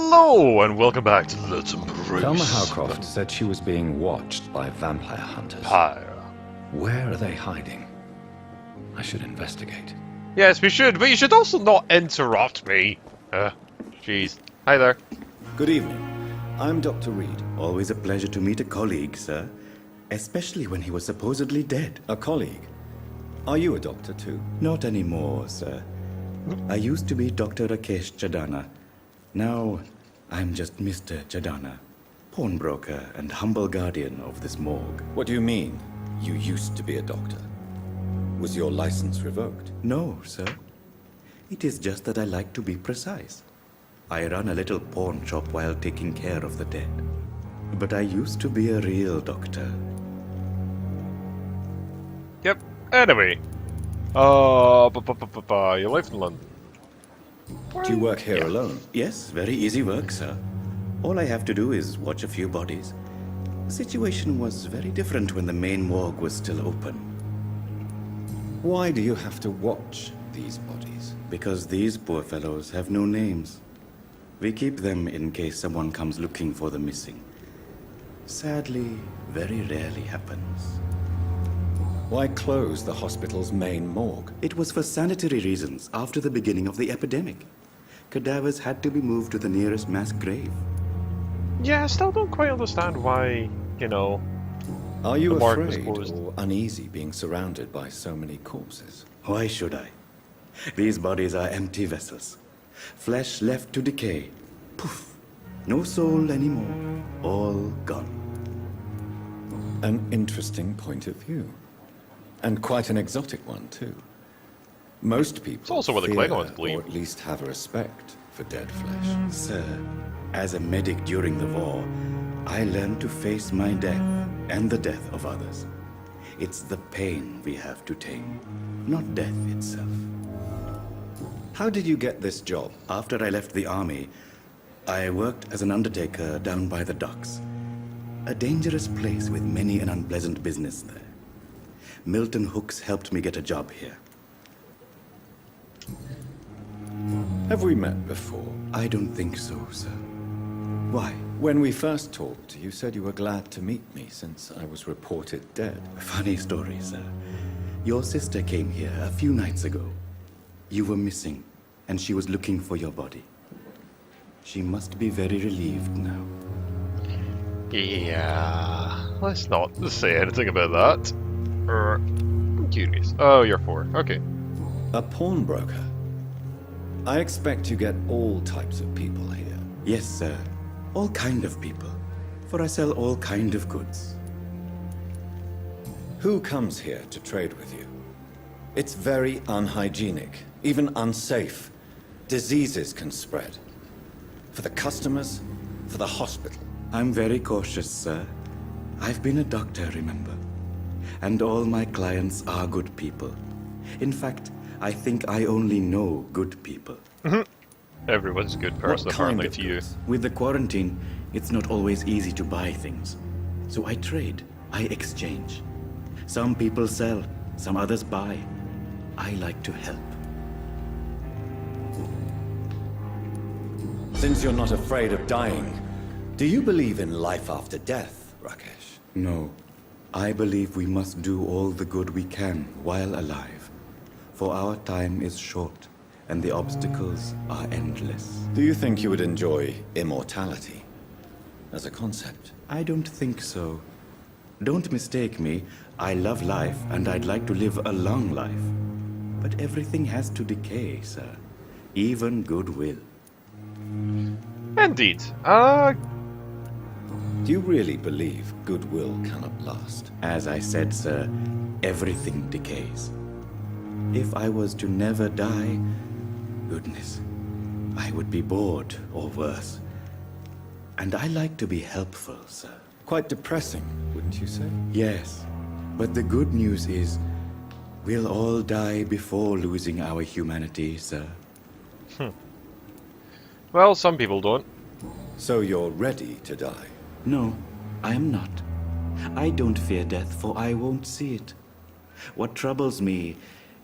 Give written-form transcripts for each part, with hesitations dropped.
Hello and welcome back to Let's Embrace Thelma Howcroft said she was being watched by vampire hunters. Vampyr. Where are they hiding? I should investigate. Yes, we should, but you should also not interrupt me. Jeez. Hi there. Good evening. I'm Dr. Reed. Always a pleasure to meet a colleague, sir. Especially when he was supposedly dead. A colleague? Are you a doctor too? Not anymore, sir. I used to be Dr. Rakesh Chadana. Now, I'm just Mr. Chadana, pawnbroker and humble guardian of this morgue. What do you mean, you used to be a doctor? Was your license revoked? No, sir. It is just that I like to be precise. I run a little pawn shop while taking care of the dead. But I used to be a real doctor. Yep. Anyway. You live in London. Do you work here alone? Yes, very easy work, sir. All I have to do is watch a few bodies. The situation was very different when the main morgue was still open. Why do you have to watch these bodies? Because these poor fellows have no names. We keep them in case someone comes looking for the missing. Sadly, very rarely happens. Why close the hospital's main morgue? It was for sanitary reasons after the beginning of the epidemic. Cadavers had to be moved to the nearest mass grave. Yeah, I still don't quite understand why, you know... Are you the morgue was afraid closed. or uneasy being surrounded by so many corpses? Why should I? These bodies are empty vessels. Flesh left to decay. Poof. No soul anymore. All gone. An interesting point of view. And quite an exotic one, too. Most people It's also what the fear, Klingons believe. or at least have a respect for dead flesh. Sir, as a medic during the war, I learned to face my death and the death of others. It's the pain we have to tame, not death itself. How did you get this job? After I left the army, I worked as an undertaker down by the docks. A dangerous place with many an unpleasant business there. Milton Hooks helped me get a job here. Have we met before? I don't think so, sir. Why? When we first talked, you said you were glad to meet me since I was reported dead. Funny story, sir. Your sister came here a few nights ago. You were missing, and she was looking for your body. She must be very relieved now. Yeah... Let's not say anything about that. I'm curious. Oh, you're 4. Okay. A pawnbroker? I expect you get all types of people here. Yes, sir. All kind of people. For I sell all kind of goods. Who comes here to trade with you? It's very unhygienic, even unsafe. Diseases can spread. For the customers, for the hospital. I'm very cautious, sir. I've been a doctor, remember? And all my clients are good people. In fact, I think I only know good people. Everyone's a good person, What kind apparently, of to you. goods? With the quarantine, it's not always easy to buy things. So I trade, I exchange. Some people sell, some others buy. I like to help. Since you're not afraid of dying, do you believe in life after death, Rakesh? No, I believe we must do all the good we can while alive. For our time is short, and the obstacles are endless. Do you think you would enjoy immortality as a concept? I don't think so. Don't mistake me. I love life, and I'd like to live a long life. But everything has to decay, sir. Even goodwill. Indeed. Do you really believe goodwill cannot last? As I said, sir, everything decays. If I was to never die, goodness, I would be bored or worse. And I like to be helpful, sir. Quite depressing, wouldn't you say? Yes, but the good news is we'll all die before losing our humanity, sir. Well, some people don't. So you're ready to die? No, I am not. I don't fear death, for I won't see it. What troubles me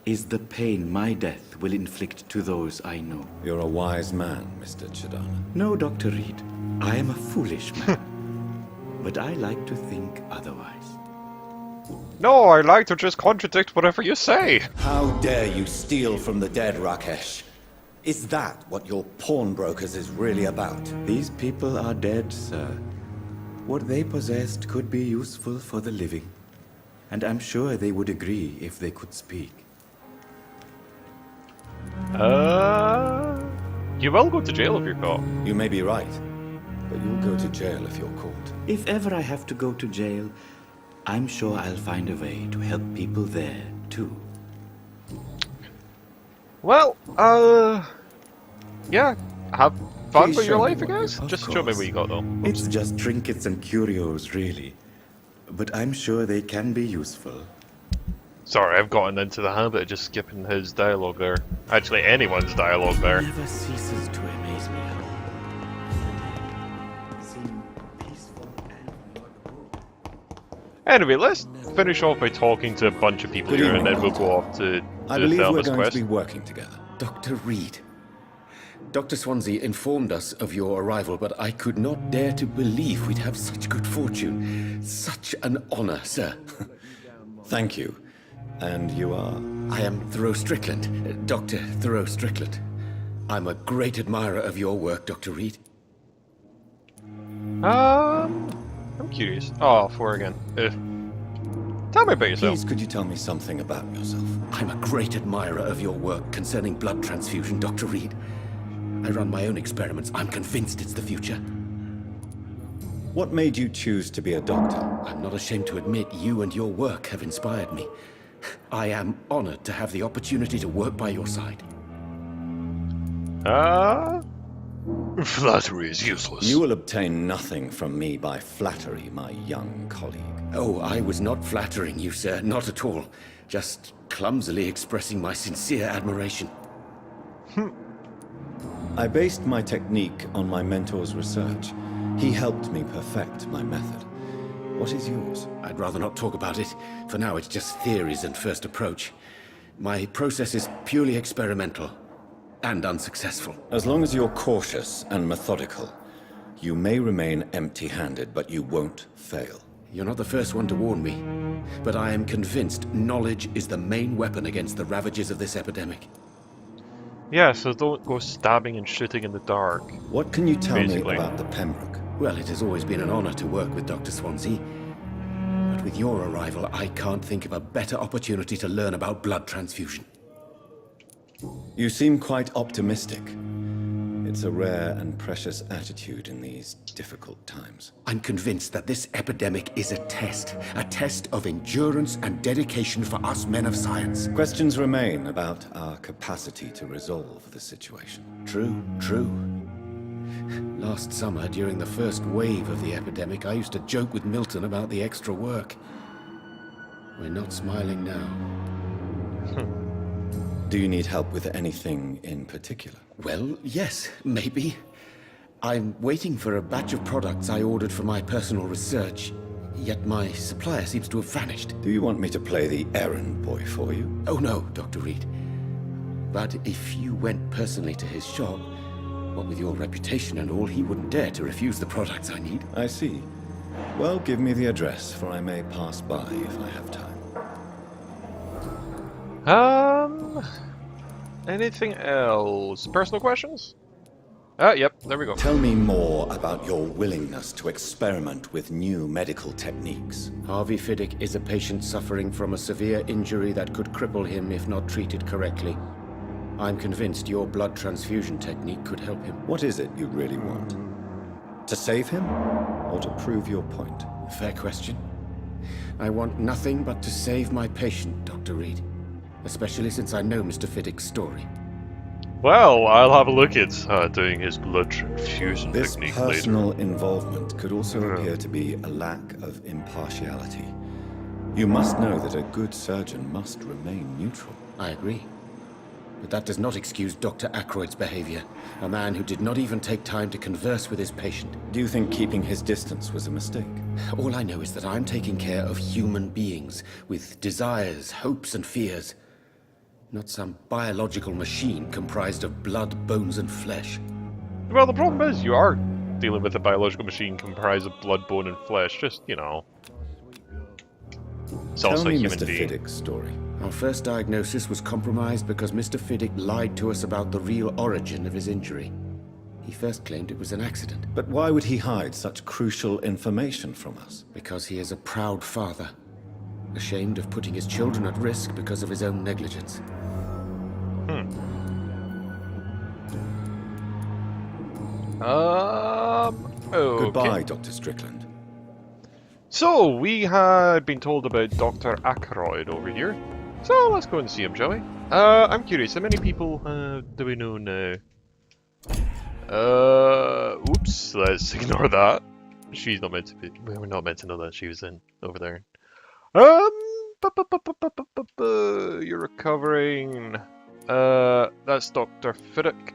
is the pain my death will inflict to those I know. You're a wise man, Mr. Chidana. No, Dr. Reed, I am a foolish man. But I like to think otherwise. No, I like to just contradict whatever you say. How dare you steal from the dead, Rakesh? Is that what your pawnbrokers is really about? These people are dead, sir. What they possessed could be useful for the living. And I'm sure they would agree if they could speak. You will go to jail if you're caught. You may be right, but you'll go to jail if you're caught. If ever I have to go to jail, I'm sure I'll find a way to help people there, too. Well, yeah, have fun Please with your show me life, I what you- guess. Of Just show me course. what you got, though. It's just trinkets and curios, really. But I'm sure they can be useful. Sorry, I've gotten into the habit of just skipping his dialogue there. Actually, anyone's dialogue there. It never ceases to amaze me how seem peaceful and workable. Anyway, let's finish off by talking to a bunch of people Good here, evening, and then we'll Doctor. go off to I believe we're Thelma's going quest. to be working together. Dr. Reed. Dr. Swansea informed us of your arrival, but I could not dare to believe we'd have such good fortune. Such an honor, sir. Thank you. And you are? I am Thoreau Strickland, Dr. Thoreau Strickland. I'm a great admirer of your work, Dr. Reed. I'm curious. Oh, 4 again. Tell me about yourself. Please, could you tell me something about yourself? I'm a great admirer of your work concerning blood transfusion, Dr. Reed. I run my own experiments. I'm convinced it's the future. What made you choose to be a doctor? I'm not ashamed to admit you and your work have inspired me. I am honored to have the opportunity to work by your side. Flattery is useless. You will obtain nothing from me by flattery, my young colleague. Oh, I was not flattering you, sir. Not at all. Just clumsily expressing my sincere admiration. I based my technique on my mentor's research. He helped me perfect my method. What is yours? I'd rather not talk about it. For now, it's just theories and first approach. My process is purely experimental and unsuccessful. As long as you're cautious and methodical, you may remain empty-handed, but you won't fail. You're not the first one to warn me, but I am convinced knowledge is the main weapon against the ravages of this epidemic. Yeah, so don't go stabbing and shooting in the dark. What can you tell Basically. me about the Pembroke? Well, it has always been an honor to work with Dr. Swansea. But with your arrival, I can't think of a better opportunity to learn about blood transfusion. You seem quite optimistic. It's a rare and precious attitude in these difficult times. I'm convinced that this epidemic is a test of endurance and dedication for us men of science. Questions remain about our capacity to resolve the situation. True. Last summer, during the first wave of the epidemic, I used to joke with Milton about the extra work. We're not smiling now. Do you need help with anything in particular? Well, yes, maybe. I'm waiting for a batch of products I ordered for my personal research, yet my supplier seems to have vanished. Do you want me to play the errand boy for you? Oh no, Dr. Reed. But if you went personally to his shop, what with your reputation and all, he wouldn't dare to refuse the products I need. I see. Well, give me the address, for I may pass by if I have time. Anything else? Personal questions? Yep, there we go. Tell me more about your willingness to experiment with new medical techniques. Harvey Fiddick is a patient suffering from a severe injury that could cripple him if not treated correctly. I'm convinced your blood transfusion technique could help him. What is it you really want? To save him, or to prove your point? Fair question. I want nothing but to save my patient, Dr. Reed. Especially since I know Mr. Fiddick's story. Well, I'll have a look at doing his blood transfusion This technique later. personal involvement could also appear to be a lack of impartiality. You must know that a good surgeon must remain neutral. I agree. But that does not excuse Dr. Ackroyd's behavior. A man who did not even take time to converse with his patient. Do you think keeping his distance was a mistake? All I know is that I'm taking care of human beings with desires, hopes, and fears. Not some biological machine comprised of blood, bones, and flesh. Well, the problem is you are dealing with a biological machine comprised of blood, bone, and flesh. Just, you know. It's Tell also a me human Mr. being. Fiddick's story. Our first diagnosis was compromised because Mr. Fiddick lied to us about the real origin of his injury. He first claimed it was an accident. But why would he hide such crucial information from us? Because he is a proud father, ashamed of putting his children at risk because of his own negligence. Okay. Goodbye, Dr. Strickland. So, we had been told about Dr. Ackroyd over here. So, let's go and see him, shall we? I'm curious, how many people do we know now? Oops, let's ignore that. She's not meant to be, we're not meant to know that she was in over there. You're recovering. That's Dr. Fiddick.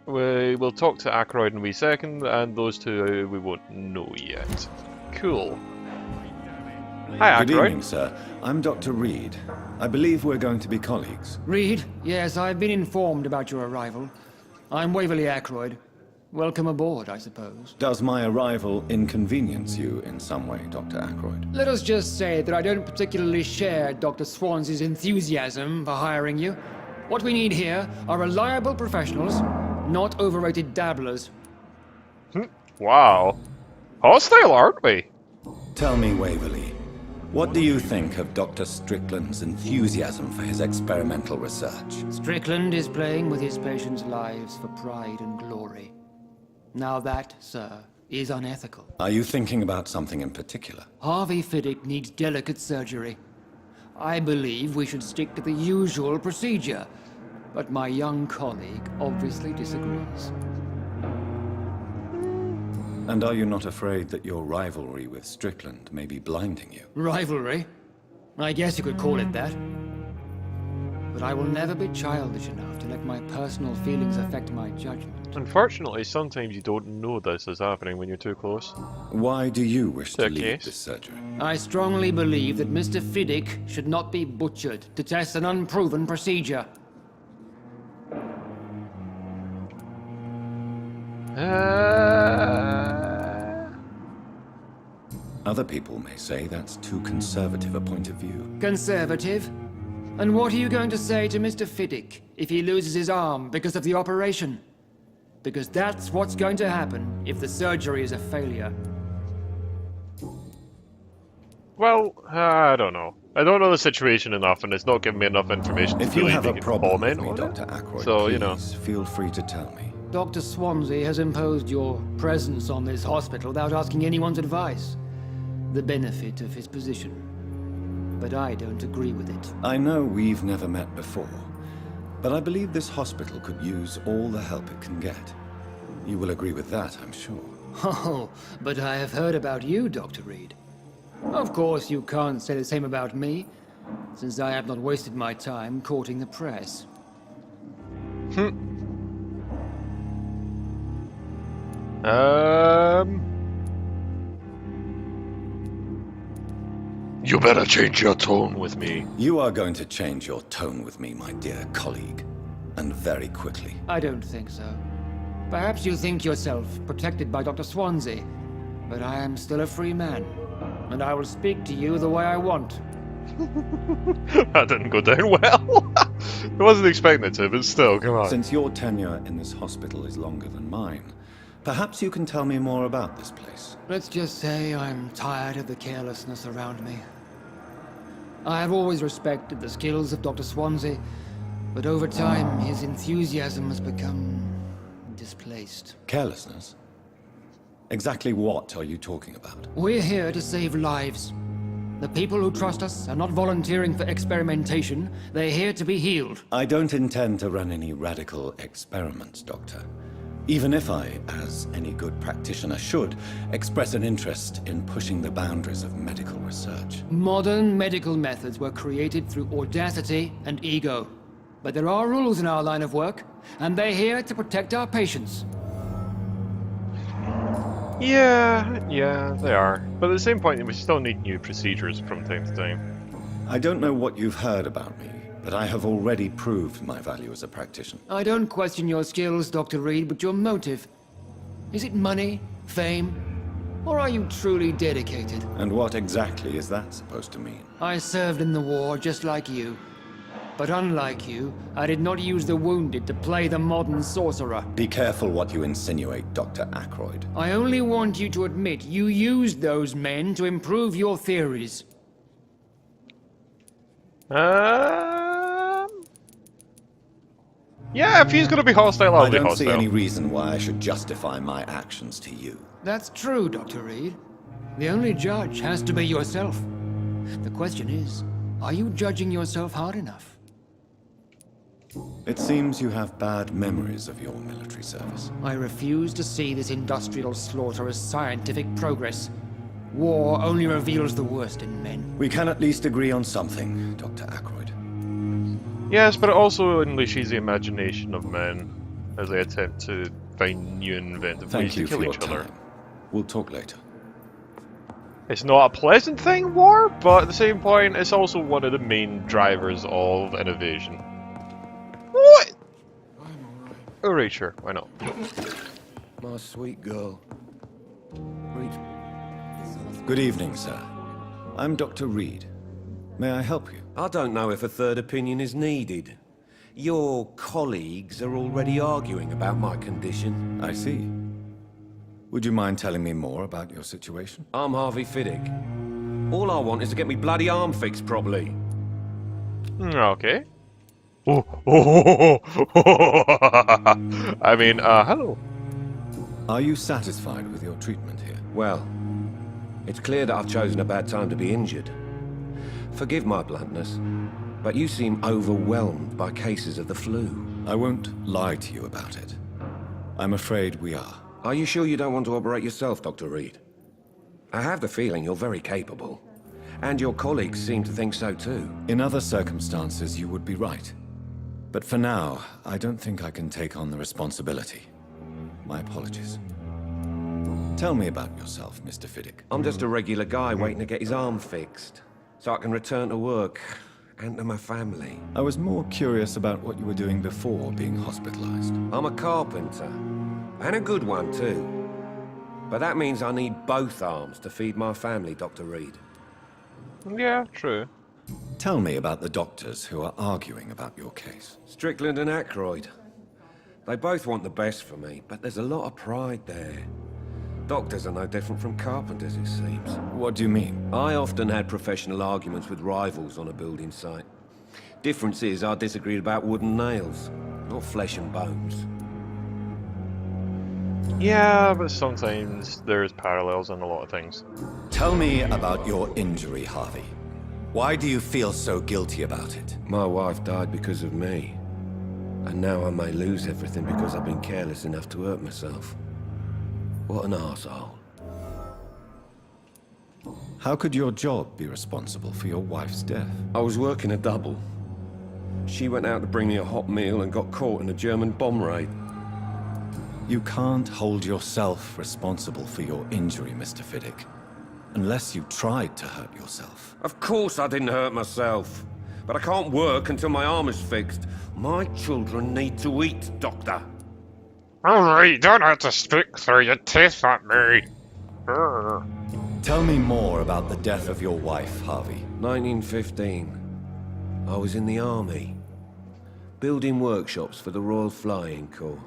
We will talk to Ackroyd in a wee second, and those two we won't know yet. Cool. Hi, Good Ackroyd. evening, sir. I'm Dr. Reed. I believe we're going to be colleagues. Reed? Yes, I've been informed about your arrival. I'm Waverly Ackroyd. Welcome aboard, I suppose. Does my arrival inconvenience you in some way, Dr. Ackroyd? Let us just say that I don't particularly share Dr. Swansea's enthusiasm for hiring you. What we need here are reliable professionals, not overrated dabblers. Wow. Hostile, aren't we? Tell me, Waverly, what do you think of Dr. Strickland's enthusiasm for his experimental research? Strickland is playing with his patients' lives for pride and glory. Now that, sir, is unethical. Are you thinking about something in particular? Harvey Fiddick needs delicate surgery. I believe we should stick to the usual procedure, but my young colleague obviously disagrees. And are you not afraid that your rivalry with Strickland may be blinding you? Rivalry? I guess you could call it that. But I will never be childish enough to let my personal feelings affect my judgment. Unfortunately, sometimes you don't know this is happening when you're too close. Why do you wish to lead Okay. this surgery? I strongly believe that Mr. Fiddick should not be butchered to test an unproven procedure. Other people may say that's too conservative a point of view. Conservative? And what are you going to say to Mr. Fiddick if he loses his arm because of the operation? Because that's what's going to happen if the surgery is a failure. Well, I don't know. I don't know the situation enough, and it's not giving me enough information If to you really have a make problem with comment me, on it. Dr. Ackroyd, So, please you know. feel free to tell me. Dr. Swansea has imposed your presence on this hospital without asking anyone's advice. The benefit of his position. But I don't agree with it. I know we've never met before, but I believe this hospital could use all the help it can get. You will agree with that, I'm sure. Oh, but I have heard about you, Dr. Reed. Of course, you can't say the same about me, since I have not wasted my time courting the press. You better change your tone with me. You are going to change your tone with me, my dear colleague, and very quickly. I don't think so. Perhaps you think yourself protected by Dr. Swansea, but I am still a free man, and I will speak to you the way I want. That didn't go down well. I wasn't expecting it to, but still, come on. Since your tenure in this hospital is longer than mine, perhaps you can tell me more about this place. Let's just say I'm tired of the carelessness around me. I have always respected the skills of Dr. Swansea, but over time his enthusiasm has become displaced. Carelessness? Exactly what are you talking about? We're here to save lives. The people who trust us are not volunteering for experimentation. They're here to be healed. I don't intend to run any radical experiments, Doctor. Even if I, as any good practitioner should, express an interest in pushing the boundaries of medical research. Modern medical methods were created through audacity and ego. But there are rules in our line of work, and they're here to protect our patients. Yeah, they are. But at the same point, we still need new procedures from time to time. I don't know what you've heard about me, But I have already proved my value as a practitioner. I don't question your skills, Dr. Reed, but your motive. Is it money, fame, or are you truly dedicated? And what exactly is that supposed to mean? I served in the war just like you. But unlike you, I did not use the wounded to play the modern sorcerer. Be careful what you insinuate, Dr. Ackroyd. I only want you to admit you used those men to improve your theories. Yeah, if he's going to be hostile, I'll I be don't hostile. see any reason why I should justify my actions to you. That's true, Dr. Reed. The only judge has to be yourself. The question is, are you judging yourself hard enough? It seems you have bad memories of your military service. I refuse to see this industrial slaughter as scientific progress. War only reveals the worst in men. We can at least agree on something, Dr. Ackroyd. Yes, but it also unleashes the imagination of men as they attempt to find new and inventive ways Thank to you kill for your each other. time. We'll talk later. It's not a pleasant thing, war, but at the same point, it's also one of the main drivers of innovation. What? Alright, sure, why not? My sweet girl. Reach. Good evening, sir. I'm Dr. Reed. May I help you? I don't know if a third opinion is needed. Your colleagues are already arguing about my condition. I see. Would you mind telling me more about your situation? I'm Harvey Fiddick. All I want is to get me bloody arm fixed properly. Okay. I mean, hello. Are you satisfied with your treatment here? Well, it's clear that I've chosen a bad time to be injured. Forgive my bluntness, but you seem overwhelmed by cases of the flu. I won't lie to you about it. I'm afraid we are. Are you sure you don't want to operate yourself, Dr. Reed? I have the feeling you're very capable. And your colleagues seem to think so too. In other circumstances, you would be right. But for now, I don't think I can take on the responsibility. My apologies. Tell me about yourself, Mr. Fiddick. I'm just a regular guy waiting to get his arm fixed, so I can return to work and to my family. I was more curious about what you were doing before being hospitalized. I'm a carpenter, and a good one too. But that means I need both arms to feed my family, Dr. Reed. Yeah, true. Tell me about the doctors who are arguing about your case. Strickland and Ackroyd. They both want the best for me, but there's a lot of pride there. Doctors are no different from carpenters, it seems. What do you mean? I often had professional arguments with rivals on a building site. Difference is I disagreed about wooden nails, not flesh and bones. Yeah, but sometimes there's parallels in a lot of things. Tell me about your injury, Harvey. Why do you feel so guilty about it? My wife died because of me. And now I may lose everything because I've been careless enough to hurt myself. What an arsehole. How could your job be responsible for your wife's death? I was working a double. She went out to bring me a hot meal and got caught in a German bomb raid. You can't hold yourself responsible for your injury, Mr. Fiddick. Unless you tried to hurt yourself. Of course I didn't hurt myself. But I can't work until my arm is fixed. My children need to eat, Doctor. Alright, you don't have to speak through your teeth at me. Tell me more about the death of your wife, Harvey. 1915. I was in the army. Building workshops for the Royal Flying Corps.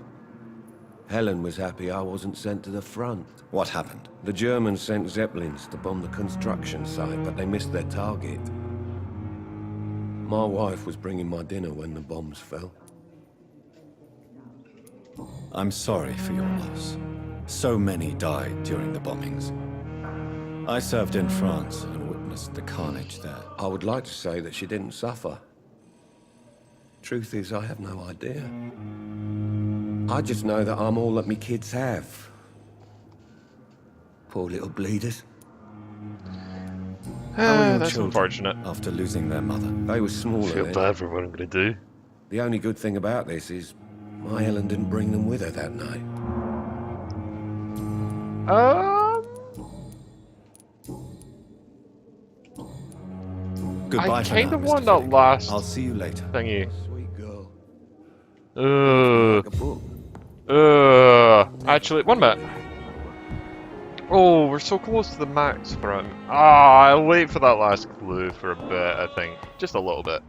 Helen was happy I wasn't sent to the front. What happened? The Germans sent Zeppelins to bomb the construction site, but they missed their target. My wife was bringing my dinner when the bombs fell. I'm sorry for your loss. So many died during the bombings. I served in France and witnessed the carnage there. I would like to say that she didn't suffer. Truth is, I have no idea. I just know that I'm all that me kids have. Poor little bleeders. How are your That's children unfortunate. after losing their mother? They were smaller Feel then. bad for what I'm gonna do. The only good thing about this is my Helen didn't bring them with her that night. Goodbye I for kind now, of Mr. want that Fiddick. last I'll see you later. thingy. Sweet girl. Like a book. Actually, 1 minute. Oh, we're so close to the max for him. I'll wait for that last clue for a bit, I think. Just a little bit.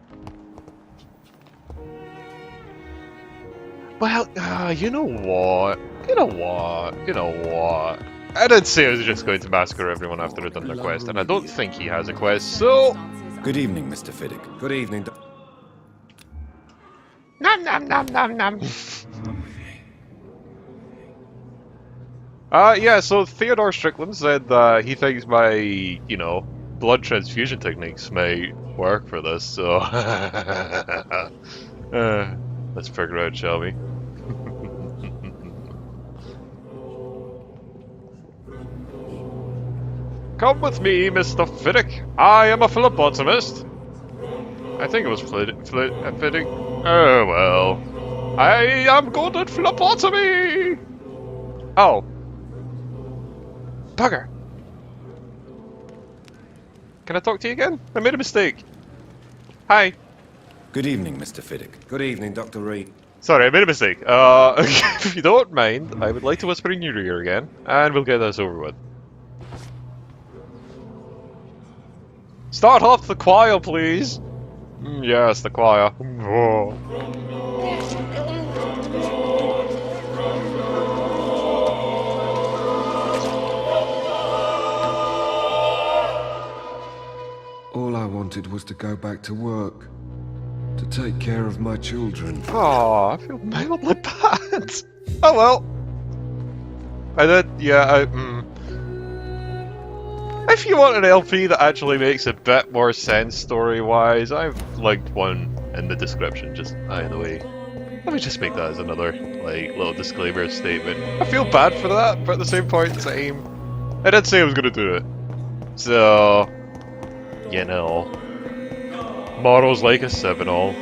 Well, you know what? I did say I was just going to massacre everyone after I'd done their quest, and I don't think he has a quest, so... Good evening, Mr. Fiddick. Good evening, Nom nom nom nom nom. Yeah, so Theodore Strickland said that he thinks my, you know, blood transfusion techniques may work for this, so... let's figure it out, shall we? Come with me, Mr. Fiddick. I am a phlebotomist. I think it was Fiddick. Oh, well. I am good at phlebotomy! Oh. Bugger. Can I talk to you again? I made a mistake. Hi. Good evening, Mr. Fiddick. Good evening, Dr. Reed. Sorry, I made a mistake. If you don't mind, I would like to whisper in your ear again, and we'll get this over with. Start off the choir, please. Yes, the choir. Oh. All I wanted was to go back to work. To take care of my children. Oh, I feel mildly bad. Oh well. I did, yeah, If you want an LP that actually makes a bit more sense story-wise, I've linked one in the description, just either way. Let me just make that as another, like, little disclaimer statement. I feel bad for that, but at the same point in time, I did say I was gonna do it. So, you know, morals like a 7-all.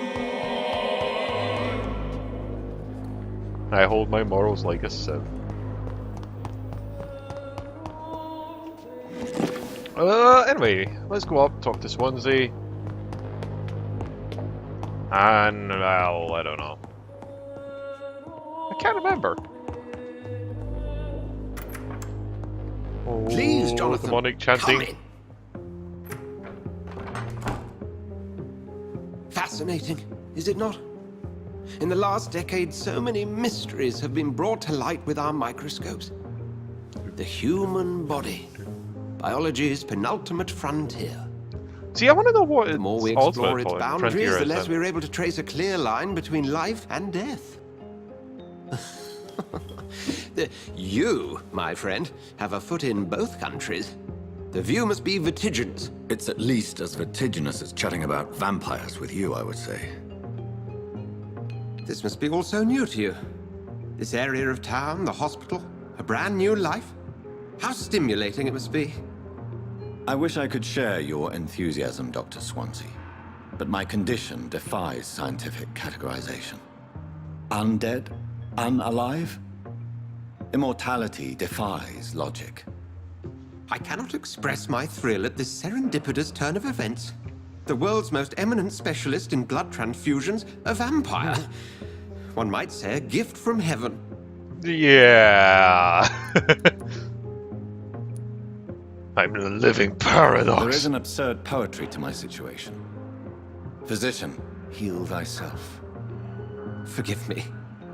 I hold my morals like a 7. Anyway, let's go up, talk to Swansea. And, well, I don't know. I can't remember. Oh, Please, Jonathan, demonic chanting. come in. Fascinating, is it not? In the last decade, so many mysteries have been brought to light with our microscopes. The human body. Biology's penultimate frontier. See, I want to know what The more we it's explore its ultimate boundaries, frontier the is less then. we're able to trace a clear line between life and death. You, my friend, have a foot in both countries. The view must be vertiginous. It's at least as vertiginous as chatting about vampires with you, I would say. This must be all so new to you. This area of town, the hospital, a brand new life. How stimulating it must be. I wish I could share your enthusiasm, Dr. Swansea, but my condition defies scientific categorization. Undead? Unalive? Immortality defies logic. I cannot express my thrill at this serendipitous turn of events. The world's most eminent specialist in blood transfusions, a vampire. One might say a gift from heaven. Yeah. I'm the living paradox. There is an absurd poetry to my situation. Physician, heal thyself. Forgive me.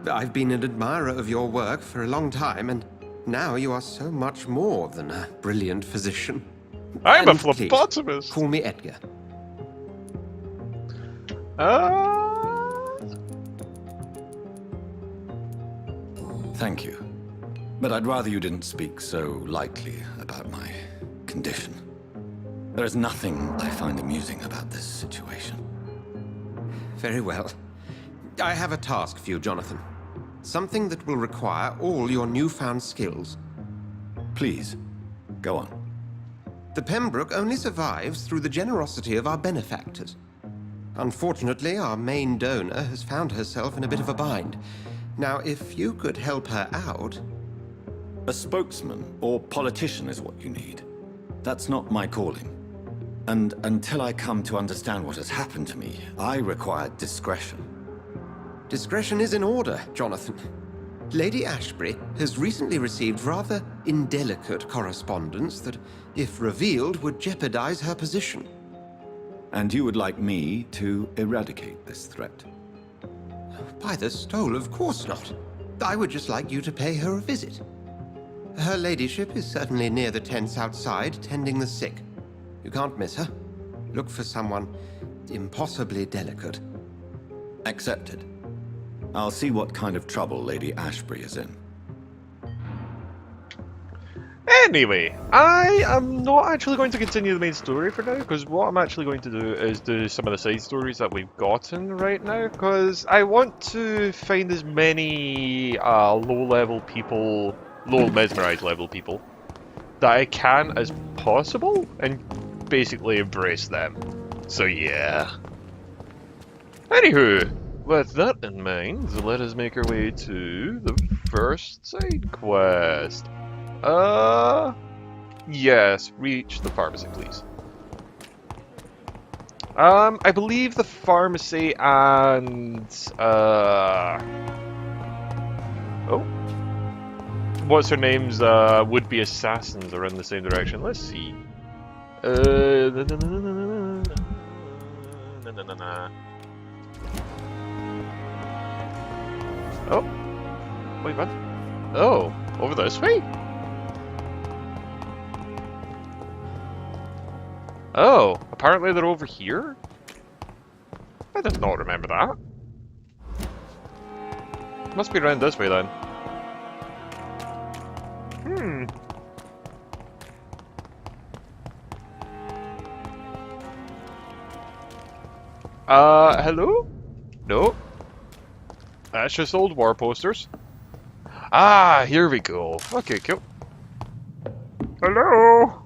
I've been an admirer of your work for a long time, and now you are so much more than a brilliant physician. I'm a And please, phlebotomist. Call me Edgar. Thank you. But I'd rather you didn't speak so lightly about my condition. There is nothing I find amusing about this situation. Very well. I have a task for you, Jonathan. Something that will require all your newfound skills. Please, go on. The Pembroke only survives through the generosity of our benefactors. Unfortunately, our main donor has found herself in a bit of a bind. Now, if you could help her out... A spokesman or politician is what you need. That's not my calling. And until I come to understand what has happened to me, I require discretion. Discretion is in order, Jonathan. Lady Ashbury has recently received rather indelicate correspondence that, if revealed, would jeopardize her position. And you would like me to eradicate this threat? By the stole, of course not. I would just like you to pay her a visit. Her ladyship is certainly near the tents outside, tending the sick. You can't miss her. Look for someone impossibly delicate. Accepted. I'll see what kind of trouble Lady Ashbury is in. Anyway, I am not actually going to continue the main story for now, because what I'm actually going to do is do some of the side stories that we've gotten right now, because I want to find as many low-level people, low mesmerized level people, that I can as possible, and basically embrace them. So yeah. Anywho, with that in mind, let us make our way to the first side quest. Yes, reach the pharmacy, please. I believe the pharmacy and, oh. What's her name's, would-be assassins are in the same direction. Let's see. Oh. Wait, what? Oh, over this way? Oh, apparently they're over here? I did not remember that. Must be around this way then. Hmm. Hello? No. That's just old war posters. Ah, here we go. Okay, cool. Hello?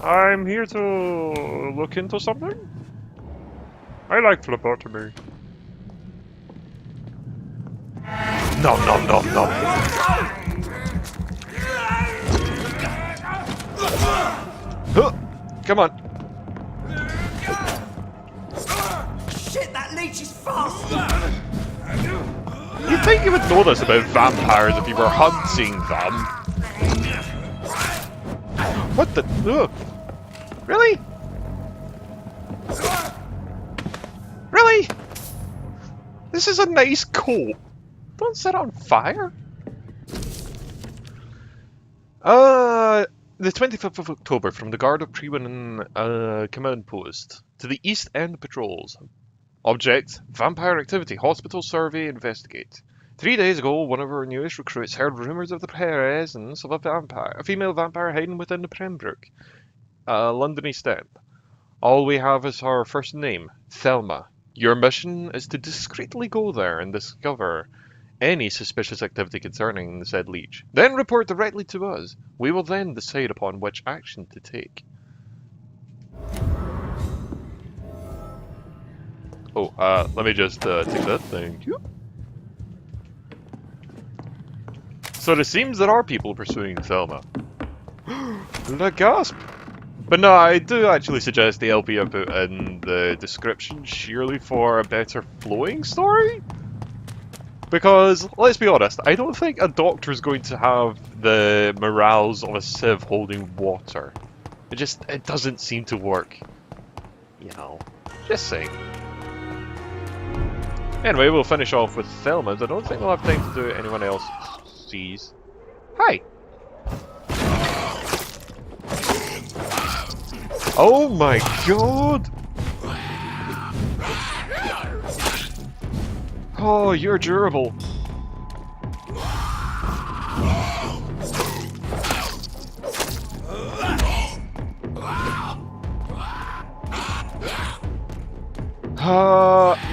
I'm here to look into something. I like phlebotomy. Nom nom nom nom. Huh, come on. Shit, that leech is fast! You'd think you would know this about vampires if you were hunting them. What the? Ugh. Really? Really? This is a nice coat. Don't set it on fire. The 25th of October from the Guard of Prewin Command Post to the East End Patrols. Object: Vampire activity. Hospital survey. Investigate. 3 days ago, one of our newest recruits heard rumours of the presence of a female vampire hiding within the Pembroke, London East End. All we have is her first name, Thelma. Your mission is to discreetly go there and discover any suspicious activity concerning the said leech. Then report directly to us. We will then decide upon which action to take. Oh, let me just take that. Thank you. So it seems there are people pursuing Thelma. La gasp! But no, I do actually suggest the LP I put in the description sheerly for a better flowing story. Because, let's be honest, I don't think a doctor's going to have the morals of a sieve holding water. It doesn't seem to work. You know, just saying. Anyway, we'll finish off with Thelma. I don't think we'll have time to do anyone else sees. Hi! Oh my god! Oh, you're durable.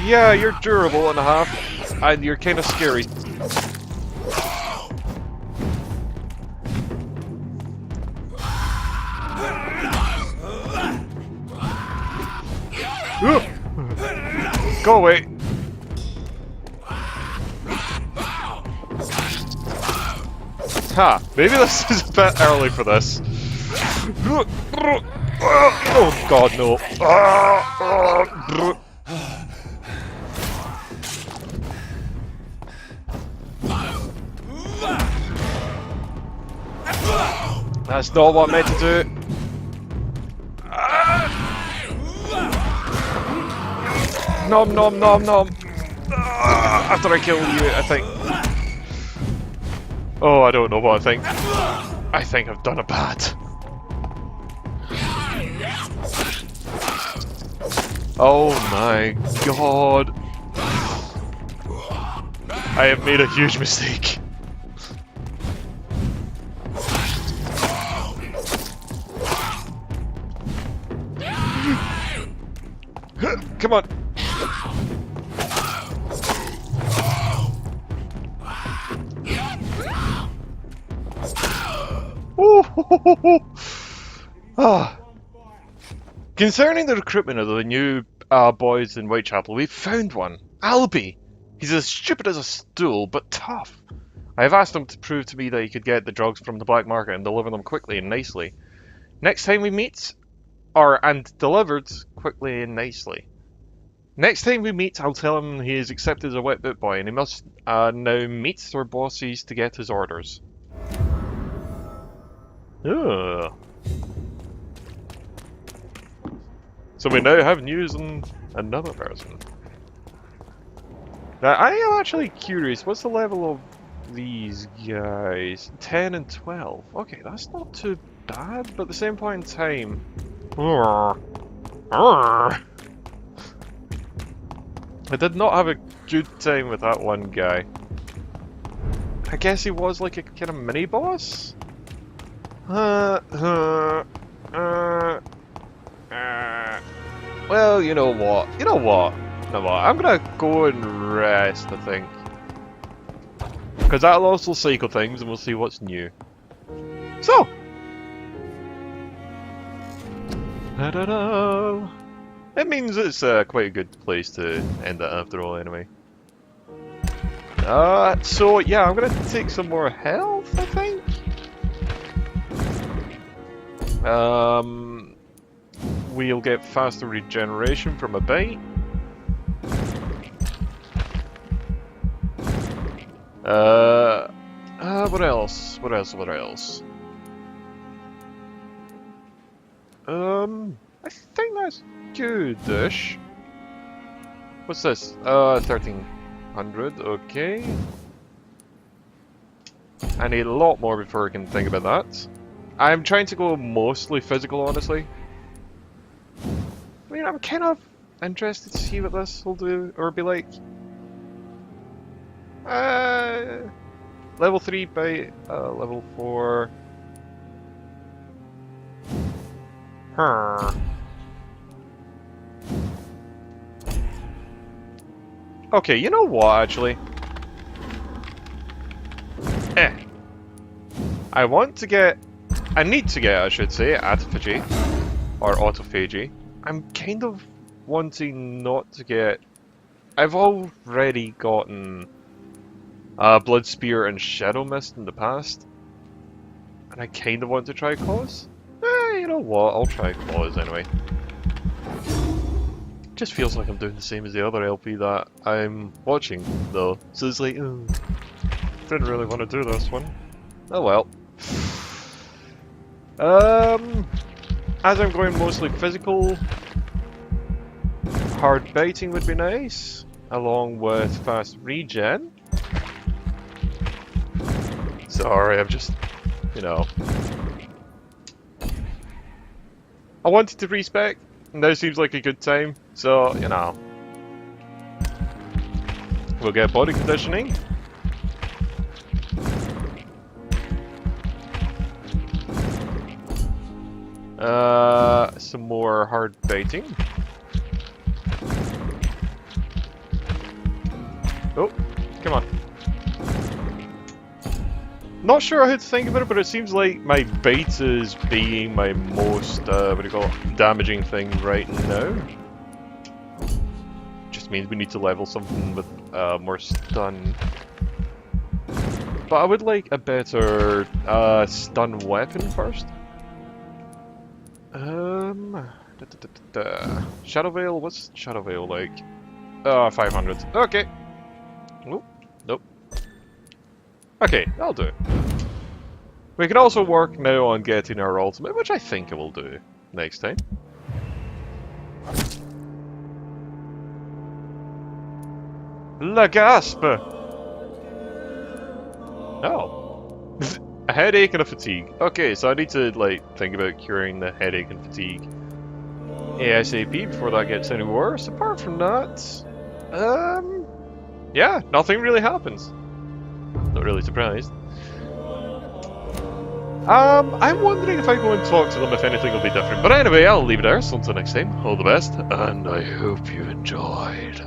Yeah, you're durable and a half, and you're kind of scary. Go away. Ha, maybe this is a bit early for this. Oh god, no. That's not what I meant to do. Nom nom nom nom. After I kill you, I think. Oh, I don't know what I think. I think I've done it bad. Oh my god. I have made a huge mistake. Come on. Ah. Concerning the recruitment of the new boys in Whitechapel, we've found one. Albie. He's as stupid as a stool, but tough. I have asked him to prove to me that he could get the drugs from the black market and deliver them quickly and nicely. Next time we meet, and delivered quickly and nicely. Next time we meet, I'll tell him he is accepted as a wet boot boy and he must now meet their bosses to get his orders. Ugh. So we now have news on another person. Now, I am actually curious, what's the level of these guys? 10 and 12. Okay, that's not too bad, but at the same point in time... I did not have a good time with that one guy. I guess he was like a kind of mini-boss? Well, you know what? I'm gonna go and rest, I think. Because that'll also cycle things and we'll see what's new. So! Ta-da-da! It means it's quite a good place to end it after all, anyway. So yeah, I'm gonna take some more health, I think. We'll get faster regeneration from a bite. What else? What else? I think that's good-ish. What's this? 1300, okay. I need a lot more before I can think about that. I'm trying to go mostly physical, honestly. I mean, I'm kind of interested to see what this will do, or be like. Level 3 by level 4. Okay, you know what, actually? I need to get, I should say, autophagy. Or autophagy. I'm kind of wanting not to get... I've already gotten Blood Spear and Shadow Mist in the past. And I kind of want to try Claws. You know what, I'll try Claws anyway. Just feels like I'm doing the same as the other LP that I'm watching, though. So it's like, didn't really want to do this one. Oh well. As I'm going mostly physical, hard biting would be nice, along with fast regen. Sorry, I'm just, you know. I wanted to respec, now seems like a good time, so, you know. We'll get body conditioning. Some more hard baiting. Oh, come on. Not sure how to think about it, but it seems like my bait is being my most, what do you call it, damaging thing right now. Just means we need to level something with more stun. But I would like a better stun weapon first. Shadow Veil, what's Shadow Veil like? 500. Okay. Nope. Nope. Okay, I'll do it. We can also work now on getting our ultimate, which I think I will do next time. La gasp! Oh. A headache and a fatigue. Okay, so I need to, like, think about curing the headache and fatigue ASAP before that gets any worse. Apart from that, yeah, nothing really happens. Not really surprised. I'm wondering if I go and talk to them if anything will be different. But anyway, I'll leave it there. So until next time, all the best, and I hope you enjoyed.